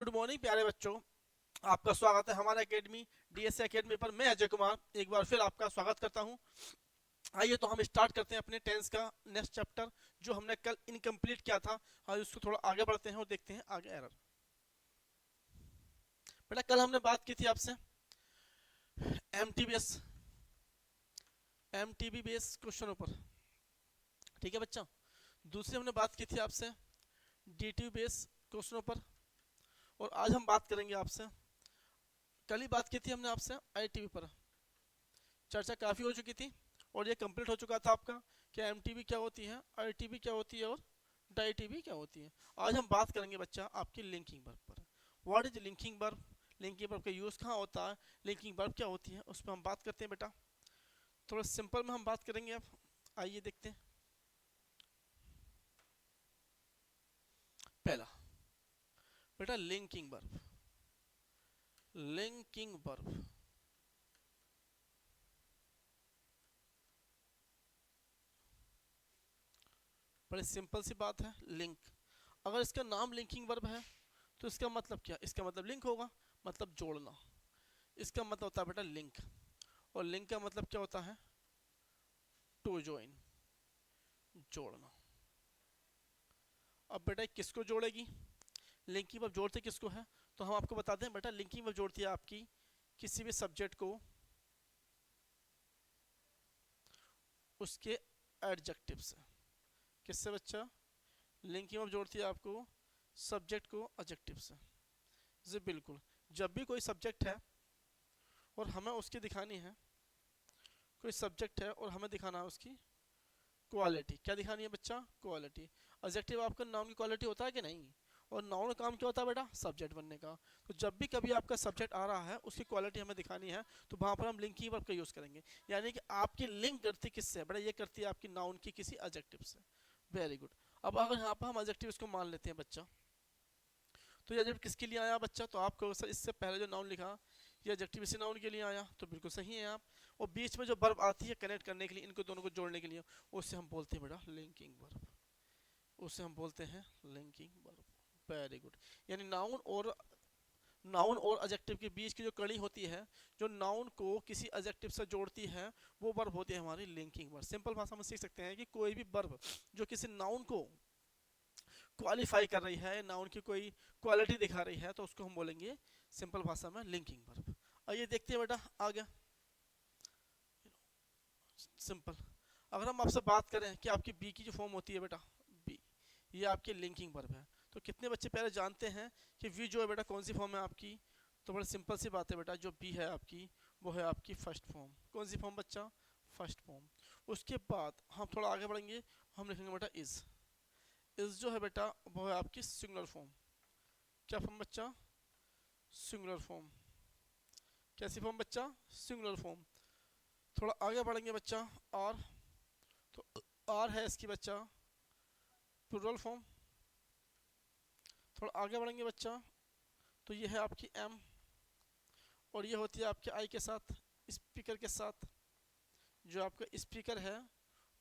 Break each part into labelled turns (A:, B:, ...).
A: Good morning प्यारे बच्चों। आपका स्वागत है हमारे एकेडमी डीएसए एकेडमी पर। मैं अजय कुमार एक बार फिर आपका स्वागत करता हूं। आइए तो हम स्टार्ट करते हैं अपने टेंस का नेक्स्ट चैप्टर जो हमने कल इनकम्प्लीट किया था। आज उसको थोड़ा आगे बढ़ते हैं और देखते हैं आगे एरर। बेटा कल हमने बात की थी आपसे एमटीबीएस एमटीबी बेस क्वेश्चनों पर, ठीक है बच्चा। दूसरी हमने बात की थी आपसे डीटीबी बेस क्वेश्चनों पर, और आज हम बात करेंगे आपसे, कल ही बात की थी हमने आपसे आईटीबी पर। चर्चा काफ़ी हो चुकी थी और ये कंप्लीट हो चुका था आपका कि एमटीबी क्या होती है, आईटीबी क्या होती है और डाईटीबी क्या होती है। आज हम बात करेंगे बच्चा आपकी लिंकिंग वर्ब पर। What is linking verb, linking verb का यूज़ कहाँ होता है, लिंकिंग वर्ब क्या होती है, उस पर हम बात करते हैं बेटा। थोड़ा सिंपल में हम बात करेंगे अब। आइए देखते हैं। पहला बेटा लिंकिंग वर्ब। लिंकिंग वर्ब बड़ी सिंपल सी बात है। लिंक, अगर इसका नाम लिंकिंग वर्ब है तो इसका मतलब क्या, इसका मतलब लिंक होगा, मतलब जोड़ना। इसका मतलब होता है बेटा लिंक, और लिंक का मतलब क्या होता है, टू ज्वाइन, जोड़ना। अब बेटा किसको जोड़ेगी, लिंकिंग वर्ब जोड़ते किसको है, तो हम आपको बताते हैं बेटा लिंकिंग वर्ब जोड़ती है आपकी किसी भी सब्जेक्ट को उसके एडजेक्टिव से। किससे बच्चा, लिंकिंग वर्ब जोड़ती है आपको सब्जेक्ट को एडजेक्टिव से। जी बिल्कुल, जब भी कोई सब्जेक्ट है और हमें उसकी दिखानी है, कोई सब्जेक्ट है और हमें दिखाना है उसकी क्वालिटी, क्या दिखानी है बच्चा, क्वालिटी। एडजेक्टिव आपका नाउन की क्वालिटी होता है कि नहीं, और नाउन काम क्या होता है बेटा, सब्जेक्ट बनने का। तो जब भी कभी आपका सब्जेक्ट आ रहा है उसकी क्वालिटी हमें दिखानी है, तो वहां पर हम लिंकिंग वर्ब का यूज करेंगे। यानी कि आपकी लिंक करती किससे है बेटा, ये करती है आपकी नाउन की किसी एडजेक्टिव से। Very good. अब अगर यहाँ पर हम एडजेक्टिव इसको मान लेते हैं बच्चा, तो ये एडजेक्टिव किसके लिए आया बच्चा, तो आपको इससे पहले जो नाउन लिखा ये एडजेक्टिव इसी नाउन के लिए आया, तो बिल्कुल सही है आप। और बीच में जो वर्ब आती है कनेक्ट करने के लिए, इनको दोनों को जोड़ने के लिए, उससे हम बोलते हैं बेटा लिंकिंग वर्ब, उससे हम बोलते हैं लिंकिंग वर्ब। Very good. यानी नाउन और एडजेक्टिव के बीच की जो कड़ी होती है, जो नाउन को किसी एडजेक्टिव से जोड़ती है, वो वर्ब होती है हमारी लिंकिंग वर्ब। सिंपल भाषा में सीख सकते हैं कि कोई भी वर्ब जो किसी नाउन को क्वालिफाई कर रही है, नाउन की कोई क्वालिटी दिखा रही है, तो उसको हम बोलेंगे सिंपल भाषा में लिंकिंग वर्ब। आइए देखते हैं बेटा आगे। सिंपल, अगर हम आपसे बात करें कि आपकी बी की जो फॉर्म होती है बेटा, बी, ये आपकी लिंकिंग वर्ब है, तो कितने बच्चे पहले जानते हैं कि वी जो है बेटा कौन सी फॉर्म है आपकी, तो बड़ी सिंपल सी बात है बेटा, जो बी है आपकी वो है आपकी फर्स्ट फॉर्म। कौन सी फॉर्म बच्चा, फर्स्ट फॉर्म। उसके बाद हम थोड़ा आगे बढ़ेंगे, हम लिखेंगे बेटा इज जो है बेटा वो है आपकी सिंगुलर फॉर्म। क्या फॉर्म बच्चा, सिंगुलर फॉर्म। कैसी फॉर्म बच्चा, सिंगुलर फॉर्म। थोड़ा आगे बढ़ेंगे बच्चा, और तो आर है इसकी बच्चा प्लूरल फॉर्म। थोड़ा आगे बढ़ेंगे बच्चा, तो ये है आपकी एम, और ये होती है आपके आई के साथ, स्पीकर के साथ। जो आपका स्पीकर है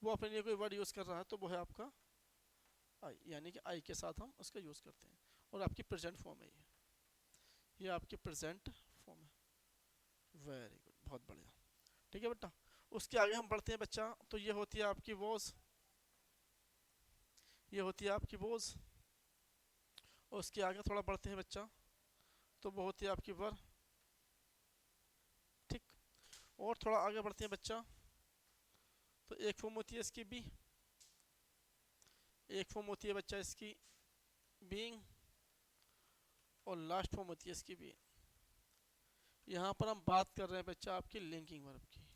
A: वो अपने लिए कोई वर्ड यूज़ कर रहा है, तो वो है आपका आई, यानी कि आई के साथ हम उसका यूज़ करते हैं। और आपकी प्रेजेंट फॉर्म है ये आपकी प्रेजेंट फॉर्म है। वेरी गुड, बहुत बढ़िया, ठीक है बेटा। उसके आगे हम बढ़ते हैं बच्चा, तो ये होती है आपकी वॉज, ये होती है आपकी वॉज। और उसके आगे थोड़ा बढ़ते हैं बच्चा, तो वो होती है आपकी वर, ठीक। और थोड़ा आगे बढ़ते हैं बच्चा, तो एक फॉर्म होती है इसकी बी, एक फॉर्म होती है बच्चा इसकी बीइंग, और लास्ट फॉर्म होती है इसकी बी। यहाँ पर हम बात कर रहे हैं बच्चा आपकी लिंकिंग वर्ब की।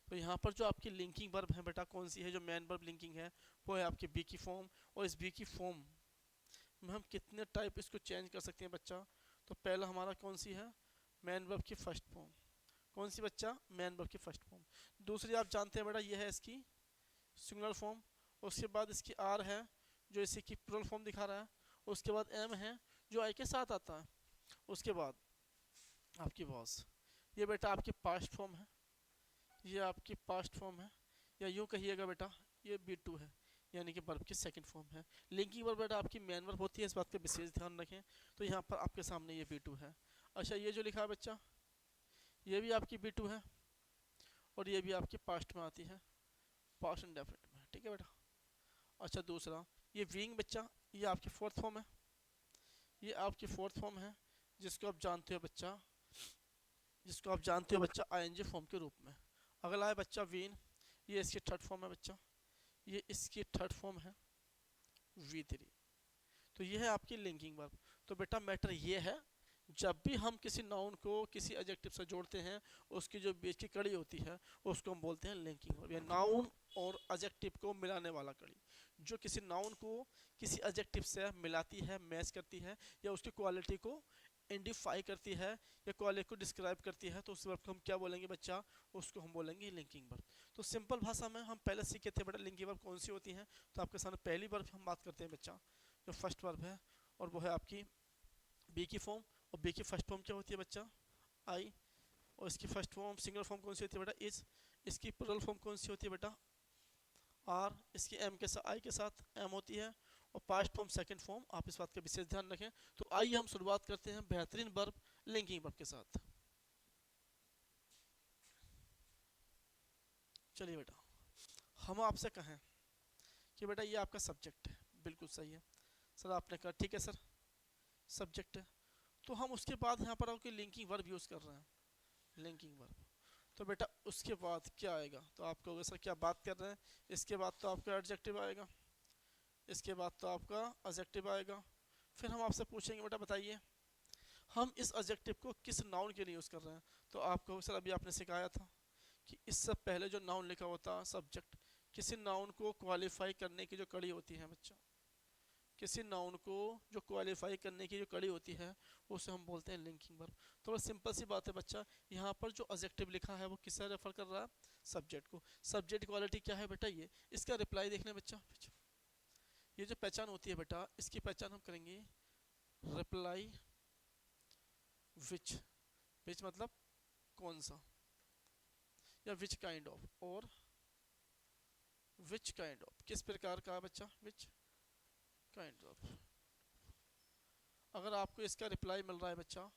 A: तो यहाँ पर जो आपकी लिंकिंग वर्ब है बेटा कौन सी है, जो मेन वर्ब लिंकिंग है वो है आपकी बी की फॉर्म। और इस बी की फॉर्म में हम कितने टाइप इसको चेंज कर सकते हैं बच्चा, तो पहला हमारा कौन सी है, मेन वर्ब की फर्स्ट फॉर्म। कौन सी बच्चा, मेन वर्ब की फर्स्ट फॉर्म। दूसरी आप जानते हैं बेटा ये है इसकी सिंगुलर फॉर्म। उसके बाद इसकी आर है जो इसी की प्लूरल फॉर्म दिखा रहा है। उसके बाद एम है जो आई के साथ आता है। उसके बाद आपकी वॉज, ये बेटा आपकी पास्ट फॉर्म है, ये आपकी पास्ट फॉर्म है, या यूँ कहिएगा बेटा ये बी टू है, यानी कि वर्ब की सेकंड फॉर्म है। लिंकिंग वर्ब बेटा आपकी मेन वर्ब होती है, इस बात का विशेष ध्यान रखें। तो यहाँ पर आपके सामने ये B2 है। अच्छा ये जो लिखा है बच्चा, ये भी आपकी B2 है और ये भी आपके पास्ट में आती है, पास्ट इंडेफिनिट में, ठीक है बेटा। अच्छा दूसरा ये बीइंग बच्चा, ये आपकी फोर्थ फॉर्म है, ये आपकी फोर्थ फॉर्म है जिसको आप जानते हो बच्चा, जिसको आप जानते हो बच्चा ING फॉर्म के रूप में। अगला है बच्चा वीन, ये इसकी थर्ड फॉर्म है बच्चा, ये इसकी थर्ड फॉर्म है V3। तो ये है आपकी लिंकिंग वर्ब। तो बेटा मैटर ये है, जब भी हम किसी नाउन को किसी एडजेक्टिव से जोड़ते हैं, उसकी जो बीच की कड़ी होती है उसको हम बोलते हैं लिंकिंग वर्ब, या नाउन और एडजेक्टिव को मिलाने वाला कड़ी। जो किसी नाउन को किसी एडजेक्टिव से मिलाती है, मैच करती है, या उसकी क्वालिटी को इंडिफाई करती है, या क्वालिटी को डिस्क्राइब करती है, तो उस वर्ब को हम क्या बोलेंगे बच्चा, उसको हम बोलेंगे लिंकिंग वर्ब। तो सिंपल भाषा में हम पहले सीखे थे बेटा लिंकिंग वर्ब कौन सी होती है। तो आपके सामने पहली वर्ब हम बात करते हैं बच्चा, जो फर्स्ट वर्ब है, और वो है आपकी बी की फॉर्म। और बी की फर्स्ट फॉर्म क्या होती है बच्चा, आई। और इसकी फर्स्ट फॉर्म सिंगल फॉर्म कौन सी होती है बेटा, इज। इसकी प्लूरल फॉर्म कौन सी होती है बेटा, आर। इसकी एम के साथ, आई के साथ एम होती है। और पास्ट फॉर्म सेकंड फॉर्म, आप इस बात का विशेष ध्यान रखें। तो आइए हम शुरुआत करते हैं बेहतरीन वर्ब लिंकिंग वर्ब के साथ। चलिए बेटा, हम आपसे कहें कि बेटा ये आपका सब्जेक्ट है, बिल्कुल सही है सर, आपने कहा ठीक है सर सब्जेक्ट है। तो हम उसके बाद यहाँ पर आपकी लिंकिंग वर्ब यूज़ कर रहे हैं, लिंकिंग वर्ब। तो बेटा उसके बाद क्या आएगा, तो आप कहोगे सर क्या बात कर रहे हैं, इसके बाद तो आपका एडजेक्टिव आएगा, इसके बाद तो आपका एडजेक्टिव आएगा। फिर हम आपसे पूछेंगे बेटा बताइए हम इस एडजेक्टिव को किस नाउन के लिए यूज़ कर रहे हैं। तो आप कहोगे सर अभी आपने सिखाया था कि इससे पहले जो नाउन लिखा होता है सब्जेक्ट, किसी नाउन को क्वालिफाई करने की जो कड़ी होती है बच्चा, किसी नाउन को जो क्वालिफाई करने की जो कड़ी होती है उसे हम बोलते हैं लिंकिंग वर्ब। थोड़ा सिंपल सी बात है बच्चा, यहाँ पर जो एडजेक्टिव लिखा है वो किससे रेफर कर रहा है, सब्जेक्ट को। सब्जेक्ट क्वालिटी क्या है बेटा, ये इसका रिप्लाई देखना बच्चा। ये जो पहचान होती है बेटा, इसकी पहचान हम करेंगे रिप्लाई विच। विच मतलब कौन सा, या विच काइंड ऑफ, और विच काइंड ऑफ किस प्रकार का बच्चा, विच काइंड ऑफ। अगर आपको इसका रिप्लाई मिल रहा है बच्चा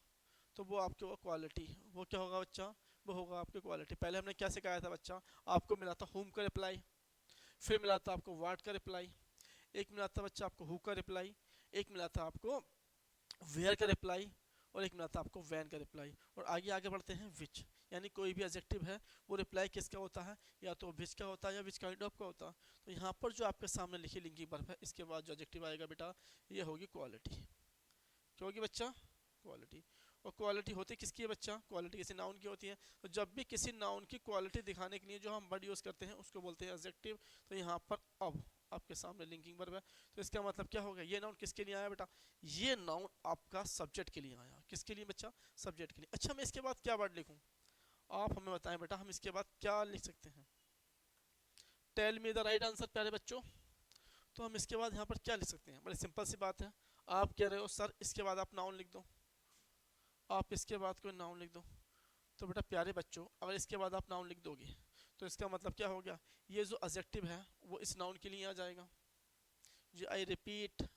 A: तो वो आपके वो क्वालिटी, वो क्या होगा बच्चा, वो होगा आपकी क्वालिटी। पहले हमने क्या सिखाया था बच्चा, आपको मिला था होम का रिप्लाई, फिर मिला था आपको व्हाट का रिप्लाई, एक मिला था बच्चा आपको हु का रिप्लाई, एक मिला था आपको वेयर का रिप्लाई, और एक मिला था आपको वैन का रिप्लाई। और आगे आगे बढ़ते हैं विच, यानी कोई भी एडजेक्टिव है वो रिप्लाई किसका होता है, या तो विच का होता है या विच काइंड ऑफ का होता है। तो यहाँ पर जो आपके सामने लिखी लिंकिंग वर्ब है, इसके बाद जो एडजेक्टिव आएगा बेटा ये होगी क्वालिटी। क्या होगी बच्चा, क्वालिटी। और क्वालिटी होती किसकी है बच्चा, क्वालिटी किसी नाउन की होती है। तो जब भी किसी नाउन की क्वालिटी दिखाने के लिए जो हम वर्ड यूज़ करते हैं उसको बोलते हैं एडजेक्टिव। तो यहाँ पर अब आपके सामने लिंकिंग वर्ब है, तो इसका मतलब क्या होगा, ये नाउन किसके लिए आया बेटा, ये नाउन आपका सब्जेक्ट के लिए आया। किसके लिए बच्चा, सब्जेक्ट के लिए। अच्छा मैं इसके बाद क्या वर्ड लिखूँ, आप हमें बताएं बेटा, हम इसके बाद क्या लिख सकते हैं। Tell me the right answer प्यारे बच्चों। तो हम इसके बाद यहाँ पर क्या लिख सकते हैं, बड़ी सिंपल सी बात है। आप कह रहे हो सर इसके बाद आप नाउन लिख दो, आप इसके बाद कोई नाउन लिख दो। तो बेटा प्यारे बच्चों अगर इसके बाद आप नाउन लिख दोगे तो इसका मतलब क्या हो गया, ये जो एडजेक्टिव है वो इस नाउन के लिए आ जाएगा। जी आई रिपीट,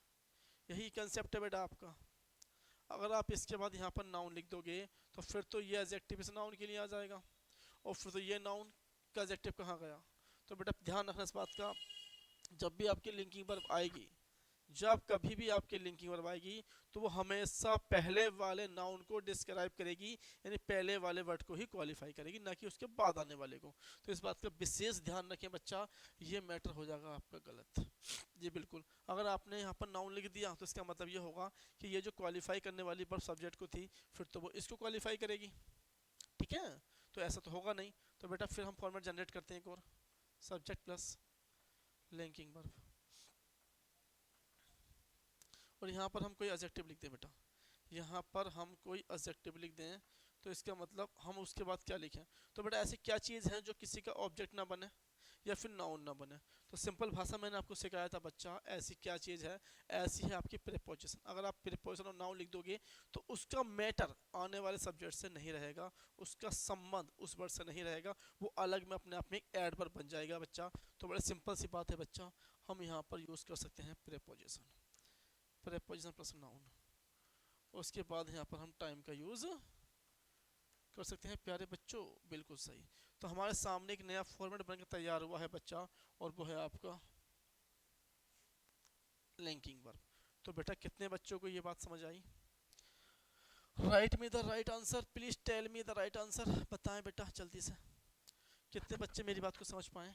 A: यही कंसेप्ट है बेटा आपका। अगर आप इसके बाद यहाँ पर नाउन लिख दोगे तो फिर तो ये एडजेक्टिव इस नाउन के लिए आ जाएगा, और फिर तो ये नाउन का एडजेक्टिव कहाँ गया। तो बेटा ध्यान रखना इस बात का, जब भी आपकी लिंकिंग वर्ब आएगी, जब कभी भी आपकी लिंकिंग वर्ब आएगी तो वो हमेशा पहले वाले नाउन को डिस्क्राइब करेगी, यानी पहले वाले वर्ड को ही क्वालिफाई करेगी, ना कि उसके बाद आने वाले को। तो इस बात का विशेष ध्यान रखें बच्चा, ये मैटर हो जाएगा आपका गलत। जी बिल्कुल, अगर आपने यहाँ पर नाउन लिख दिया तो इसका मतलब ये होगा कि ये जो क्वालिफाई करने वाली वर्ब सब्जेक्ट को थी फिर तो वो इसको क्वालिफाई करेगी, ठीक है। तो ऐसा तो होगा नहीं। तो बेटा फिर हम फॉर्मेट जनरेट करते हैं एक और, सब्जेक्ट प्लस लिंकिंग वर्ब, और यहाँ पर हम कोई एडजेक्टिव लिख दें बेटा, यहाँ पर हम कोई एडजेक्टिव लिख दें तो इसका मतलब हम उसके बाद क्या लिखें। तो बेटा ऐसी क्या चीज़ है जो किसी का ऑब्जेक्ट ना बने, या फिर नाउन ना बने। तो सिंपल भाषा मैंने आपको सिखाया था बच्चा, ऐसी क्या चीज़ है, ऐसी है आपकी प्रीपोजिशन। अगर आप प्रीपोजिशन और नाउन लिख दोगे तो उसका मैटर आने वाले सब्जेक्ट से नहीं रहेगा, उसका संबंध उस वर्ड से नहीं रहेगा, वो अलग में अपने आप में एक एड वर्ब बन जाएगा बच्चा। तो बड़े सिंपल सी बात है बच्चा, हम यहाँ पर यूज़ कर सकते हैं प्रीपोजिशन, प्रीपोजिशन प्लस नाउन। उसके बाद यहाँ पर हम टाइम का यूज़ कर सकते हैं प्यारे बच्चों, बिल्कुल सही। तो हमारे सामने एक नया फॉर्मेट बनकर तैयार हुआ है बच्चा, और वो है आपका लिंकिंग वर्ब। तो बेटा कितने बच्चों को ये बात समझ आई? Write me the right answer, please tell me the right answer, बताएं बेटा जल्दी से। कितने बच्चे मेरी बात को समझ पाए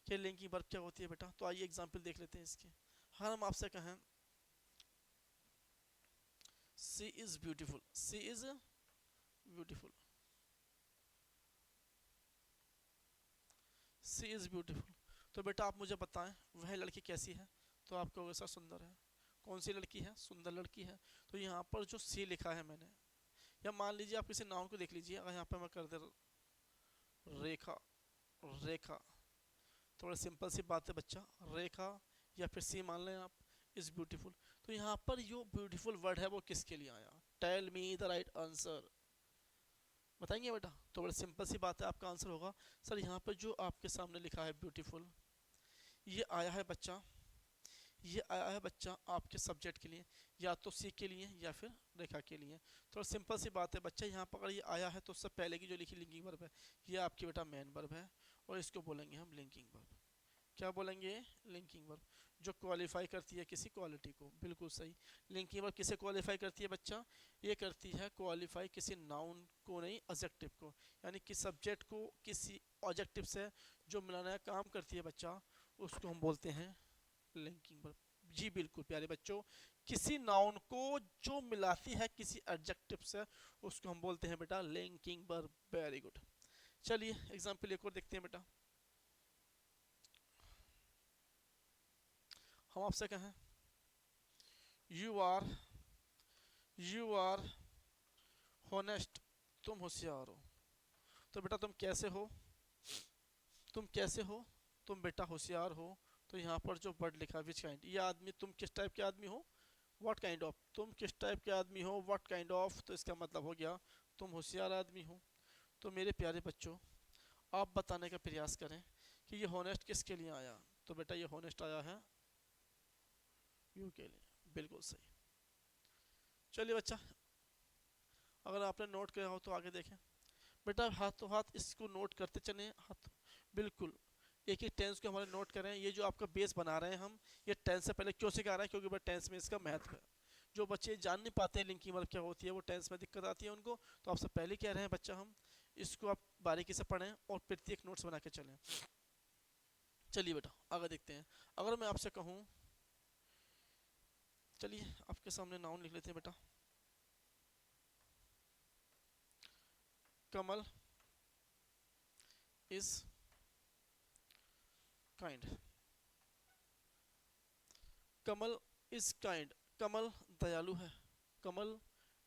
A: कि लिंकिंग वर्ब क्या होती है बेटा? तो आइए एग्जाम्पल देख लेते हैं इसके। हाँ, हम आपसे कहें she is beautiful, she is beautiful, she is beautiful. तो बेटा आप मुझे बताएं वह लड़की कैसी है? तो आप कहोगे सर सुंदर है। कौन सी लड़की है? सुंदर लड़की है। तो यहाँ पर जो सी लिखा है मैंने, या मान लीजिए आप किसी नाउन को देख लीजिए, अगर यहाँ पर मैं कर दे रेखा, रेखा, थोड़ा सिंपल सी बात है बच्चा, रेखा या फिर सी मान लें आप, इज ब्यूटीफुल। तो यहाँ पर जो ब्यूटीफुल वर्ड है वो किसके लिए आया? Tell me the right answer, बताएंगे बेटा? तो बड़ी सिंपल सी बात है, आपका आंसर होगा सर यहाँ पर जो आपके सामने लिखा है ब्यूटीफुल, ये आया है बच्चा, ये आया है बच्चा आपके सब्जेक्ट के लिए, या तो सी के लिए या फिर रेखा के लिए। तो सिंपल सी बात है बच्चा, यहाँ पर अगर ये आया है तो उससे पहले की जो लिखी लिंकिंग वर्ब है ये आपकी बेटा मेन वर्ब है, और इसको बोलेंगे हम लिंकिंग वर्ब। क्या बोलेंगे? लिंकिंग वर्ब, जो क्वालिफाई करती है किसी क्वालिटी को, बिल्कुल सही। लिंकिंग वर्ब किसे क्वालिफाई करती है बच्चा? ये करती है क्वालिफाई किसी नाउन को नहीं, ऑब्जेक्टिव को, यानी कि सब्जेक्ट को किसी ऑब्जेक्टिव से जो मिलाना काम करती है बच्चा, उसको हम बोलते हैं लिंकिंग वर्ब। जी बिल्कुल प्यारे बच्चों, किसी नाउन को जो मिलाती है किसी एडजेक्टिव से, उसको हम बोलते हैं बेटा लिंकिंग वर्ब। Very good. चलिए एग्जांपल एक और देखते हैं बेटा। हम आपसे कहें यू आर होनेस्ट, तुम होशियार हो। तो बेटा तुम कैसे हो? तुम कैसे हो? तुम बेटा होशियार हो। तो यहाँ पर जो वर्ड लिखा है विच काइंड, ये आदमी, तुम किस टाइप के आदमी हो? व्हाट काइंड ऑफ, तुम किस टाइप के आदमी हो? व्हाट काइंड ऑफ, तो इसका मतलब हो गया तुम होशियार आदमी हो। तो मेरे प्यारे बच्चों, आप बताने का प्रयास करें कि ये होनेस्ट किसके लिए आया? तो बेटा ये होनेस्ट आया है यू के लिए, बिल्कुल सही। चलिए बच्चा, अगर आपने नोट किया हो तो आगे देखें। बेटा हाथों हाथ इसको नोट करते चले, हाथ बिल्कुल एक एक टेंस को हमारे नोट करें। ये जो आपका बेस बना रहे हैं हम, ये टेंस से पहले क्यों सिखा रहे हैं? क्योंकि टेंस में इसका महत्व है। जो बच्चे जान नहीं पाते लिंकिंग वर्ब क्या होती है, वो टेंस में दिक्कत आती है उनको, तो आपसे पहले कह रहे हैं बच्चा हम इसको आप बारीकी से पढ़ें और प्रत्येक नोट्स बना के चलें। चलिए बेटा आगे देखते हैं। अगर मैं आपसे कहूँ, चलिए आपके सामने नाउन लिख लेते हैं बेटा। Kamal is kind, Kamal is kind, Kamal दयालु है, कमल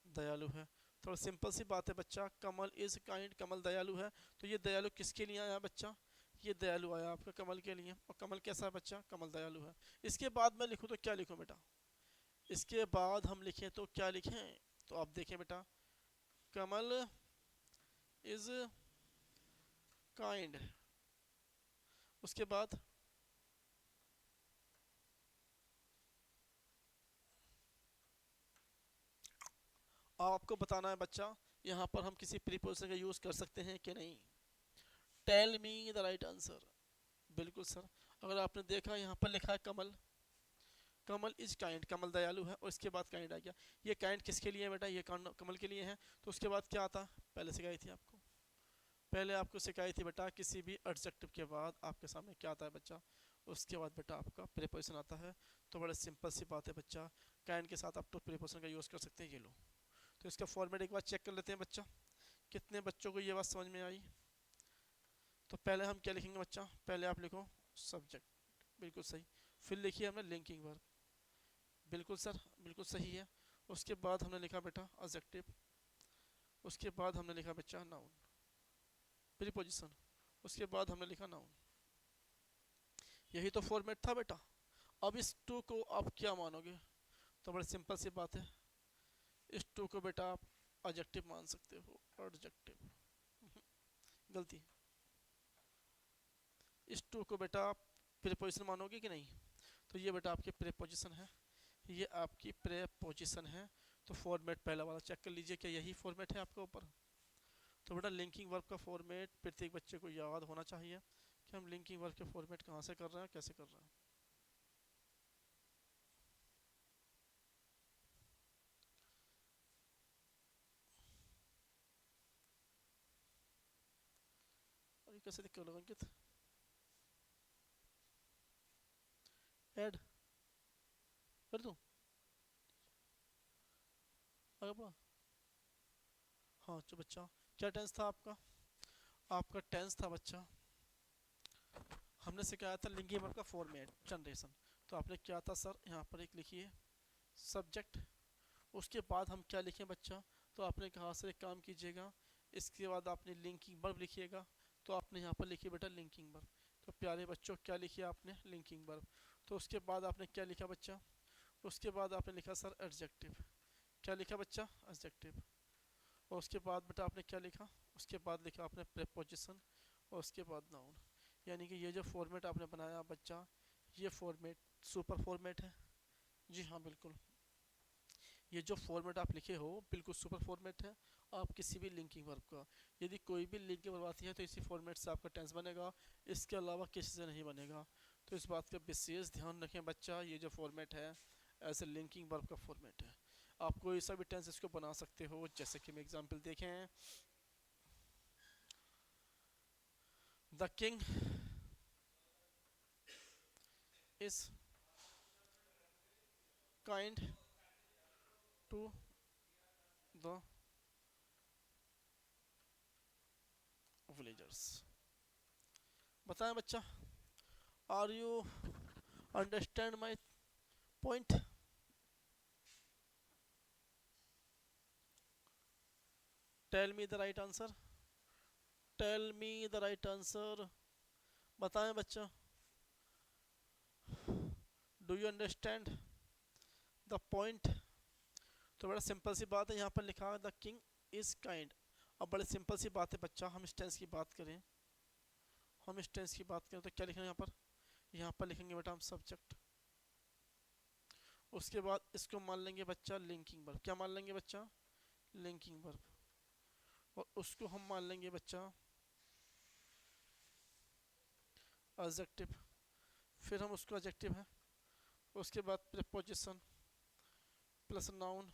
A: दयालु है। थोड़ा सिंपल सी बात है बच्चा, कमल इज काइंड, कमल दयालु है। तो ये दयालु किसके लिए आया बच्चा? ये दयालु आया आपका कमल के लिए, और कमल कैसा है बच्चा? कमल दयालु है। इसके बाद मैं लिखूँ तो क्या लिखूँ बेटा? इसके बाद हम लिखें तो क्या लिखें? तो आप देखें बेटा, कमल इज काइंड, उसके बाद आपको बताना है बच्चा यहाँ पर हम किसी प्रीपोजिशन का यूज कर सकते हैं कि नहीं। Tell me the right answer, बिल्कुल सर। अगर आपने देखा यहाँ पर लिखा है कमल, कमल इज काइंड, कमल दयालु है, और इसके बाद काइंड आ गया। ये काइंड किसके लिए है बेटा? ये कमल के लिए है। तो उसके बाद क्या आता? पहले सिखाई थी आपको, पहले आपको सिखाई थी बेटा किसी भी एडजेक्टिव के बाद आपके सामने क्या आता है बच्चा? उसके बाद बेटा आपका प्रीपोजिशन आता है। तो बड़े सिंपल सी बात है बच्चा, काइंड के साथ आप तो प्रीपोजिशन का यूज़ कर सकते हैं। ये लो, तो इसका फॉर्मेट एक बार चेक कर लेते हैं बच्चा, कितने बच्चों को ये बात समझ में आई? तो पहले हम क्या लिखेंगे बच्चा? पहले आप लिखो सब्जेक्ट, बिल्कुल सही। फिर लिखिए हमने लिंकिंग वर्ब, बिल्कुल सर, बिल्कुल सही है। उसके बाद हमने लिखा बेटा एडजेक्टिव, उसके बाद हमने लिखा बच्चा नाउन, प्रीपोजिशन, उसके बाद हमने लिखा नाउन। यही तो फॉर्मेट था बेटा। अब इस टू को आप क्या मानोगे? तो बड़ी सिंपल सी बात है, इस टू को बेटा आप एडजेक्टिव मान सकते हो, एडजेक्टिव। गलती। इस टू को बेटा आप प्रीपोजिशन मानोगे कि नहीं? तो ये बेटा आपकी प्रीपोजिशन है, ये आपकी प्रीपोजिशन है। तो फॉर्मेट पहला वाला चेक कर लीजिए, क्या यही फॉर्मेट है आपके ऊपर? तो बेटा लिंकिंग वर्ब का फॉर्मेट प्रत्येक बच्चे को याद होना चाहिए कि हम लिंकिंग वर्ब के फॉर्मेट कहाँ से कर रहे हैं, कैसे कर रहे हैं। और ये कैसे दिक्कत लगा अंकित? ऐड कर दूँ आगे बढ़ा? हाँ जो बच्चा, क्या टेंस था आपका? आपका टेंस था बच्चा, हमने सिखाया था लिंकिंग वर्ब का फॉर्मेट जनरेशन। तो आपने क्या था सर, यहाँ पर एक लिखिए सब्जेक्ट, उसके बाद हम क्या लिखें बच्चा? तो आपने कहा सर एक काम कीजिएगा, इसके बाद आपने लिंकिंग वर्ब लिखिएगा। तो आपने यहाँ पर लिखी बेटा लिंकिंग वर्ब। तो प्यारे बच्चों क्या लिखिए आपने? Linking verb. तो उसके बाद आपने क्या लिखा बच्चा? उसके बाद आपने लिखा सर एडजेक्टिव। क्या लिखा बच्चा? एडजेक्टिव। और उसके बाद बेटा आपने क्या लिखा? उसके बाद लिखा आपने प्रीपोजिशन, और उसके बाद नाउन। यानी कि ये जो फॉर्मेट आपने बनाया बच्चा, ये फॉर्मेट सुपर फॉर्मेट है। जी हाँ बिल्कुल, ये जो फॉर्मेट आप लिखे हो बिल्कुल सुपर फॉर्मेट है। आप किसी भी लिंकिंग वर्ब का, यदि कोई भी लिंकिंग वर्ब आती है तो इसी फॉर्मेट से आपका टेंस बनेगा, इसके अलावा किसी से नहीं बनेगा। तो इस बात का विशेष ध्यान रखें बच्चा, ये जो फॉर्मेट है एज ए लिंकिंग वर्ब का फॉर्मेट है। आप कोई सा भी टेंस इसको बना सकते हो, जैसे कि हम एग्जाम्पल देखें, the king is kind to the villagers. बताएं बच्चा, are you understand my point? Tell me the right answer, tell me the right answer. बताएं बच्चा, do you understand the point? तो बड़ा सिंपल सी बात है, यहाँ पर लिखा है द किंग इज काइंड। अब बड़ी सिंपल सी बात है बच्चा, हम इस टेंस की बात करें, हम इस टेंस की बात करें तो क्या लिखेंगे यहाँ पर? यहाँ पर लिखेंगे बेटा हम सब्जेक्ट, उसके बाद इसको मान लेंगे बच्चा लिंकिंग वर्ब। क्या मान लेंगे बच्चा? Linking verb. और उसको हम मान लेंगे बच्चा एडजेक्टिव। फिर हम उसको एडजेक्टिव है, उसके बाद प्रीपोजिशन प्लस नाउन,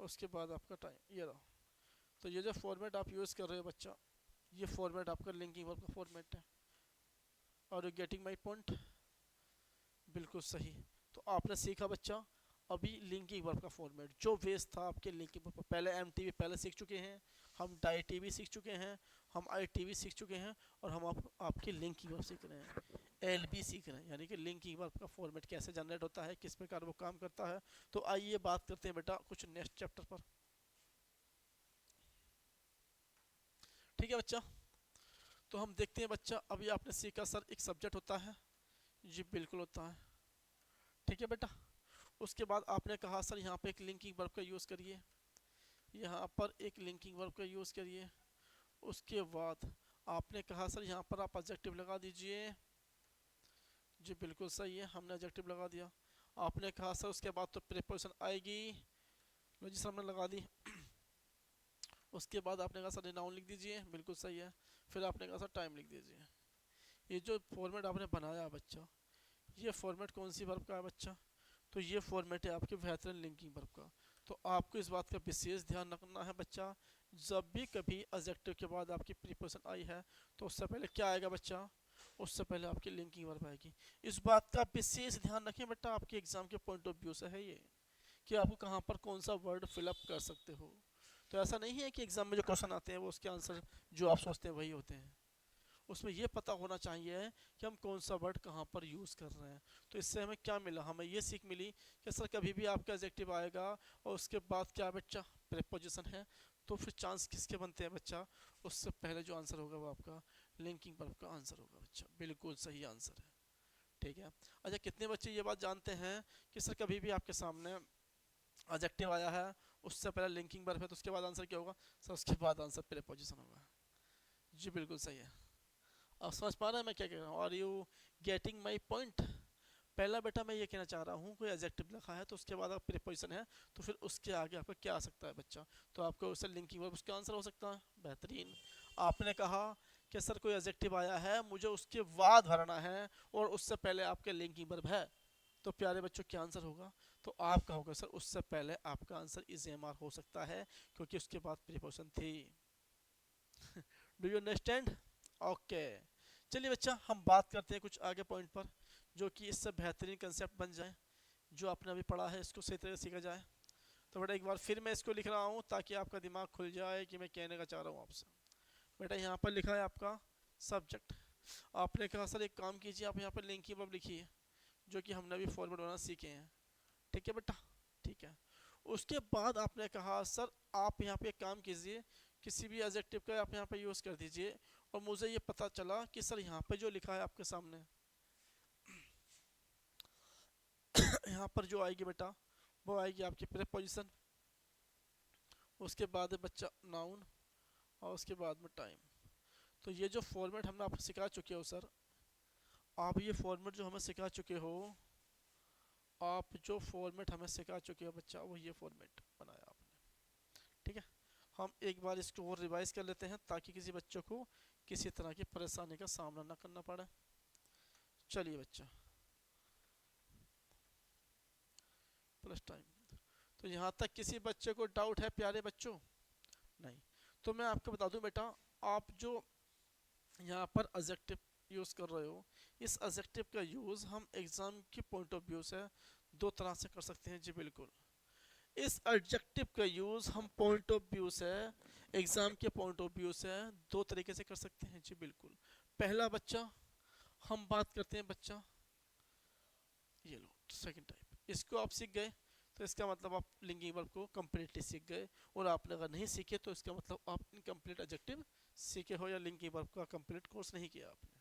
A: उसके बाद आपका टाइम। ये रहा। तो ये जो फॉर्मेट आप यूज़ कर रहे हो बच्चा, ये फॉर्मेट आपका लिंकिंग वर्ब का फॉर्मेट है। और यू गेटिंग माई पॉइंट? बिल्कुल सही। तो आपने सीखा बच्चा अभी लिंकिंग वर्ब का फॉर्मेट, जो बेस था आपके लिंकिंग वर्ब। पहले एम टी वी पहले सीख चुके हैं, हम डाई टी वी सीख चुके हैं, हम आई टी वी सीख चुके हैं, और हम आपकी लिंकिंग वर्ब सीख रहे हैं, एल बी सीख रहे हैं। यानी कि लिंकिंग वर्ब का फॉर्मेट कैसे जनरेट होता है, किस प्रकार वो काम करता है। तो आइए बात करते हैं बेटा कुछ नेक्स्ट चैप्टर पर। ठीक है बच्चा, तो हम देखते हैं बच्चा, अभी आपने सीखा सर एक सब्जेक्ट होता है, जी बिल्कुल होता है। ठीक है बेटा, उसके बाद आपने कहा सर यहाँ पे एक लिंकिंग वर्ब का यूज़ करिए, यहाँ पर एक लिंकिंग वर्ब का यूज़ करिए। उसके बाद आपने कहा सर यहाँ पर आप एडजेक्टिव लगा दीजिए, जी बिल्कुल सही है, हमने एडजेक्टिव लगा दिया। आपने कहा सर उसके बाद तो प्रीपोजिशन आएगी, लो जी सर हमने लगा दी। उसके बाद आपने कहा सर नाउन लिख दीजिए, बिल्कुल सही है। फिर आपने कहा सर टाइम लिख दीजिए। ये जो फॉर्मेट आपने बनाया बच्चा, ये फॉर्मेट कौन सी वर्ब का है बच्चा? तो ये फॉर्मेट है आपके बेहतरीन लिंकिंग वर्ब का। तो आपको इस बात का विशेष ध्यान रखना है बच्चा, जब भी कभी एडजेक्टिव के बाद आपकी प्रीपोजिशन आई है तो उससे पहले क्या आएगा बच्चा? उससे पहले आपकी लिंकिंग वर्ब आएगी। इस बात का विशेष ध्यान रखें बेटा, आपके एग्जाम के पॉइंट ऑफ व्यू से है ये, कि आपको कहाँ पर कौन सा वर्ड फिलअप कर सकते हो। तो ऐसा नहीं है कि एग्जाम में जो क्वेश्चन आते हैं वो उसके आंसर जो आप सोचते हैं वही होते हैं। उसमें ये पता होना चाहिए कि हम कौन सा वर्ड कहाँ पर यूज़ कर रहे हैं। तो इससे हमें क्या मिला? हमें ये सीख मिली कि सर कभी भी आपका एडजेक्टिव आएगा और उसके बाद क्या बच्चा? प्रीपोजिशन है, तो फिर चांस किसके बनते हैं बच्चा? उससे पहले जो आंसर होगा वो आपका लिंकिंग वर्ब का आंसर होगा बच्चा, बिल्कुल सही आंसर है। ठीक है। अच्छा, कितने बच्चे ये बात जानते हैं कि सर कभी भी आपके सामने एडजेक्टिव आया है, उससे पहले लिंकिंग वर्ब है, तो उसके बाद आंसर क्या होगा सर? उसके बाद आंसर प्रीपोजिशन होगा। जी बिल्कुल सही है। अब समझ पा रहे हैं मैं क्या कह रहा हूँ? Are you getting my point? पहला बेटा मैं ये कहना चाह रहा हूँ, कोई एडजेक्टिव लिखा है तो उसके बाद अगर प्रीपोजिशन है तो फिर उसके आगे आपका क्या आ सकता है बच्चा? तो आपको उससे लिंकिंग वर्ब उसका आंसर हो सकता है। बेहतरीन। आपने कहा कि सर कोई एडजेक्टिव आया है, मुझे उसके बाद भरना है और उससे पहले आपके लिंकिंग वर्ब है, तो प्यारे बच्चों क्या आंसर होगा? तो आप कहोगे सर उससे पहले आपका आंसर इज एम आर हो सकता है, क्योंकि उसके बाद प्रीपोजिशन थी। Do you understand? ओके। चलिए बच्चा, हम बात करते हैं कुछ आगे पॉइंट पर, जो कि इससे बेहतरीन कंसेप्ट बन जाए, जो आपने अभी पढ़ा है इसको सही तरह से सीखा जाए। तो बेटा एक बार फिर मैं इसको लिख रहा हूँ ताकि आपका दिमाग खुल जाए कि मैं कहने का चाह रहा हूँ आपसे। बेटा यहाँ पर लिखा है आपका सब्जेक्ट। आपने कहा सर एक काम कीजिए, आप यहाँ पर लिंकिंग वर्ब लिखिए, जो कि हमने अभी फॉर्मेट बनाना सीखे हैं। ठीक है बेटा? ठीक है। उसके बाद आपने कहा सर आप यहाँ पे एक काम कीजिए, किसी भी एडजेक्टिव का आप यहाँ पे यूज़ कर दीजिए, और मुझे ये पता चला कि सर यहाँ पे जो लिखा है आपके सामने यहाँ पर जो आएगी बेटा वो आएगी आपकी प्रीपोजिशन, उसके बाद है बच्चा नाउन, और उसके बाद में टाइम। तो ये जो फॉर्मेट हमने आपको सिखा चुके हो सर, आप ये फॉर्मेट जो हमें सिखा चुके हो, आप जो फॉर्मेट हमें सिखा चुके हो बच्चा, वो ये फॉर्मेट बनाया आपने। ठीक है। हम एक बार इसको और रिवाइज कर लेते हैं ताकि किसी बच्चों को किसी तरह की परेशानी का सामना ना करना पड़े। चलिए बच्चा, प्लस टाइम। तो यहाँ तक किसी बच्चे को डाउट है प्यारे बच्चों? नहीं। तो मैं आपको बता दूं बेटा, आप जो यहाँ पर एडजेक्टिव यूज़ कर रहे हो, इस एडजेक्टिव का यूज़ हम एग्ज़ाम के पॉइंट ऑफ व्यू से दो तरह से कर सकते हैं। जी बिल्कुल। इस एडजेक्टिव का यूज़ हम पॉइंट ऑफ व्यू से, एग्ज़ाम के पॉइंट ऑफ व्यू से दो तरीके से कर सकते हैं। जी बिल्कुल। पहला बच्चा, हम बात करते हैं बच्चा, ये लो सेकंड टाइप, इसको आप सीख गए तो इसका मतलब आप लिंकिंग वर्ब को कम्प्लीटली सीख गए, और आपने अगर नहीं सीखे तो इसका मतलब आप इनकम्प्लीट एडजेक्टिव सीखे हो या लिंकिंग वर्ब का कंप्लीट कोर्स नहीं किया आपने।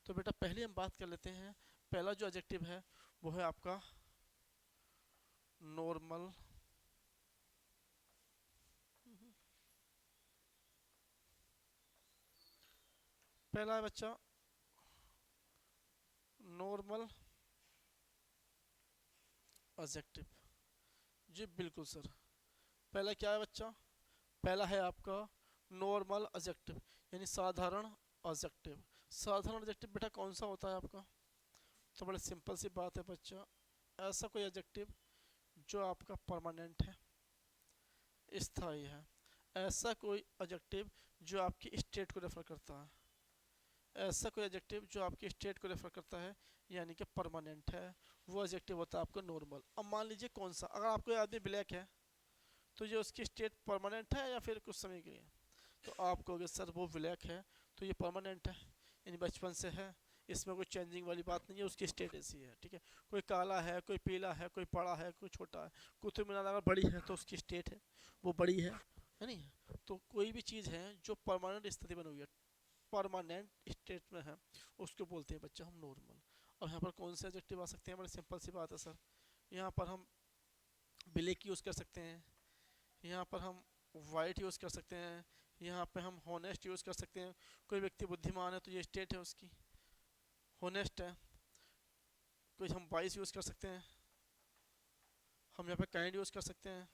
A: तो बेटा पहले हम बात कर लेते हैं, पहला जो एडजेक्टिव है वो है आपका नॉर्मल। पहला है बच्चा नॉर्मल एडजेक्टिव। जी बिल्कुल सर। पहला क्या है बच्चा? पहला है आपका नॉर्मल एडजेक्टिव, यानी साधारण एडजेक्टिव। साधारण एडजेक्टिव बेटा कौन सा होता है आपका? तो बड़े सिंपल सी बात है बच्चा, ऐसा कोई एडजेक्टिव जो आपका परमानेंट है, स्थायी है। ऐसा कोई एडजेक्टिव जो आपकी स्टेट को रेफर करता है, ऐसा कोई एडजेक्टिव जो आपकी स्टेट को रेफर करता है, यानी कि परमानेंट है, वो एडजेक्टिव होता है आपका नॉर्मल। अब मान लीजिए कौन सा, अगर आपको आदमी ब्लैक है तो ये उसकी स्टेट परमानेंट है या फिर कुछ समय के लिए? तो आप कहोगे सर वो ब्लैक है तो ये परमानेंट है, यानी बचपन से है, इसमें कोई चेंजिंग वाली बात नहीं है, उसकी स्टेट ऐसी है। ठीक है। कोई काला है, कोई पीला है, कोई बड़ा है, कोई छोटा है, कुतुब मीनार अगर बड़ी है तो उसकी स्टेट है वो बड़ी है नहीं? तो कोई भी चीज़ है जो परमानेंट स्थिति बनी हुई है, परमानेंट स्टेट में है, उसको बोलते हैं बच्चा हम नॉर्मल। अब यहाँ पर कौन से एडजेक्टिव आ सकते हैं? बड़ी सिंपल सी बात है सर, यहाँ पर हम ब्लैक यूज़ कर सकते हैं, यहाँ पर हम वाइट यूज़ कर सकते हैं, यहाँ पे हम होनेस्ट यूज़ कर सकते हैं। कोई व्यक्ति बुद्धिमान है तो ये स्टेट है उसकी, होनेस्ट है। कोई हम वाइस यूज़ कर सकते हैं, हम यहाँ पे काइंड यूज़ कर सकते हैं।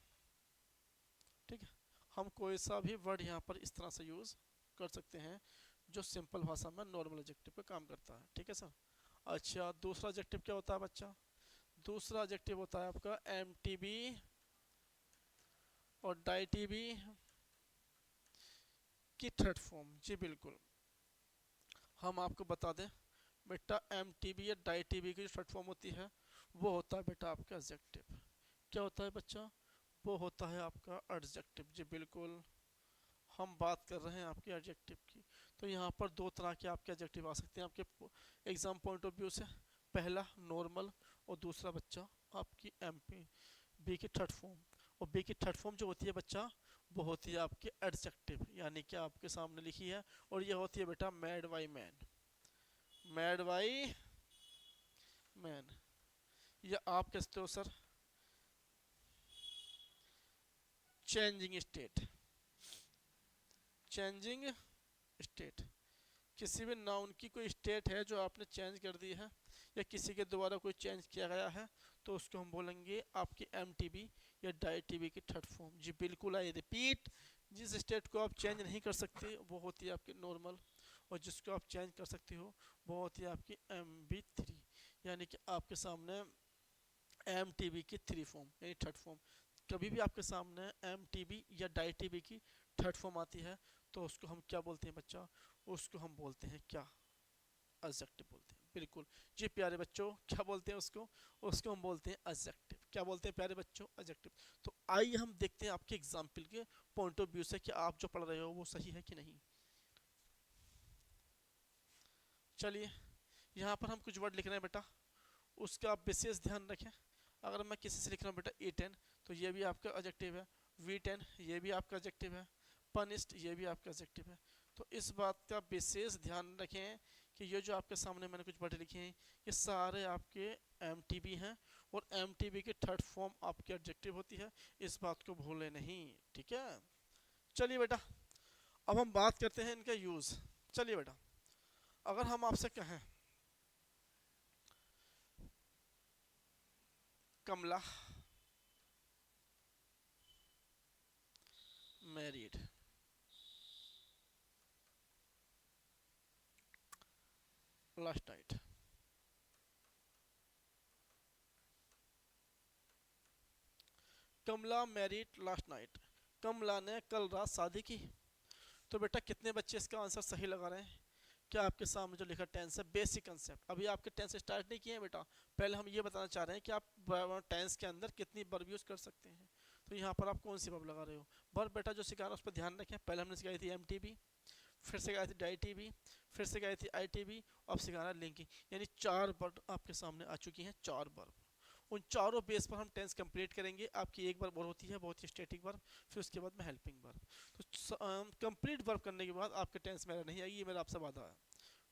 A: ठीक है। हम कोई सा भी वर्ड यहाँ पर इस तरह से यूज़ कर सकते हैं जो सिंपल भाषा में नॉर्मल एडजेक्टिव पे काम करता है। ठीक है सर। अच्छा, दूसरा एडजेक्टिव क्या होता है बच्चा? दूसरा एडजेक्टिव होता है आपका एम टी बी और डाई टी बी की थर्ड फॉर्म। जी बिल्कुल। हम आपको बता दें बेटा, एम टी बी या डाई टी बी की जो शॉर्ट फॉर्म होती है वो होता है बेटा आपका एडजेक्टिव। क्या होता है बच्चा? वो होता है आपका एडजेक्टिव। जी बिल्कुल। हम बात कर रहे हैं आपके एडजेक्टिव की। तो यहाँ पर दो तरह के आपके एडजेक्टिव आ सकते हैं आपके एग्जाम पॉइंट ऑफ व्यू से, पहला नॉर्मल और दूसरा बच्चा आपकी एम पी बी की थर्ड फॉर्म। और बी की थर्ड फॉर्म जो होती है बच्चा वो होती है आपकी एडजेक्टिव, यानी कि आपके सामने लिखी है, और ये होती है बेटा mad by man, mad by man, या आप कहते हो sir changing state, changing state, किसी भी नाउन की कोई स्टेट है जो आपने चेंज कर दी है या किसी के द्वारा कोई चेंज किया गया है, तो उसको हम बोलेंगे आपकी एम या डाई की थर्ड फॉर्म। जी बिल्कुल, आई रिपीट, जिस स्टेट को आप चेंज नहीं कर सकते वो होती है आपकी नॉर्मल, और जिसको आप चेंज कर सकते हो वो होती है आपकी MB3, यानी कि आपके सामने MTB की थ्री फॉर्म यानी थर्ड फॉर्म। कभी भी आपके सामने MTB या डाई की थर्ड फॉर्म आती है तो उसको हम क्या बोलते हैं बच्चा, उसको हम बोलते हैं क्या, एडजेक्टिव बोलते हैं। बिल्कुल जी प्यारे बच्चों, क्या बोलते हैं उसको, उसको हम बोलते हैं एडजेक्टिव। क्या बोलते हैं प्यारे बच्चों, एडजेक्टिव। तो आइए हम देखते हैं आपके एग्जाम्पल के पॉइंट ऑफ व्यू से कि आप जो पढ़ रहे हो वो सही है कि नहीं। चलिए यहाँ पर हम कुछ वर्ड लिख रहे हैं बेटा, उसका आप विशेष ध्यान रखें। अगर मैं किसी से लिख रहा हूँ बेटा E10 तो ये भी आपका एडजेक्टिव है, V10 ये भी आपका एडजेक्टिव है, पनिश्ड ये भी आपका एडजेक्टिव है। तो इस बात का विशेष ध्यान रखें कि ये जो आपके सामने मैंने कुछ वर्ड लिखे हैं ये सारे आपके MTB हैं, और MTB की थर्ड फॉर्म आपकी एडजेक्टिव होती है, इस बात को भूलें नहीं, ठीक है। चलिए बेटा अब हम बात करते हैं इनका यूज़। चलिए बेटा अगर हम आपसे कहें कमला मैरिड, लास्ट नाइट, कमला मैरिड लास्ट नाइट, कमला ने कल रात शादी की। तो बेटा कितने बच्चे इसका आंसर सही लगा रहे हैं। क्या आपके सामने जो लिखा टेंस है, बेसिक कंसेप्ट, अभी आपके टेंस स्टार्ट नहीं किए हैं बेटा, पहले हम ये बताना चाह रहे हैं कि आप टेंस के अंदर कितनी वर्ब यूज़ कर सकते हैं। तो यहाँ पर आप कौन सी वर्ब लगा रहे हो, वर्ब बेटा जो सिखा रहा है उस पर ध्यान रखें। पहले हमने सिखाई थी MTB, फिर सिखाई थी डाई, फिर सिखाई थी ITB, अब सिखा रहा है लिंकिंग, यानी 4 वर्ड आपके सामने आ चुकी हैं, 4 वर्ब। उन चारों बेस पर हम टेंस कंप्लीट करेंगे। आपकी एक वर्ब और होती है बहुत ही स्टैटिक वर्ब, फिर उसके बाद में हेल्पिंग वर्ब। तो कंप्लीट वर्ब करने के बाद आपके टेंस में नहीं आएगी, ये मेरा आपसे वादा है।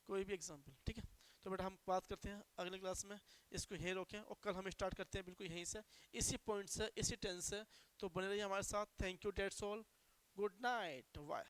A: कोई भी एग्जाम्पल, ठीक है। तो बेटा हम बात करते हैं अगले क्लास में, इसको यहीं रोकें और कल हम स्टार्ट करते हैं बिल्कुल यहीं से, इसी पॉइंट से, इसी टेंस से। तो बने रहिए हमारे साथ। Thank you, that's all, good night, bye.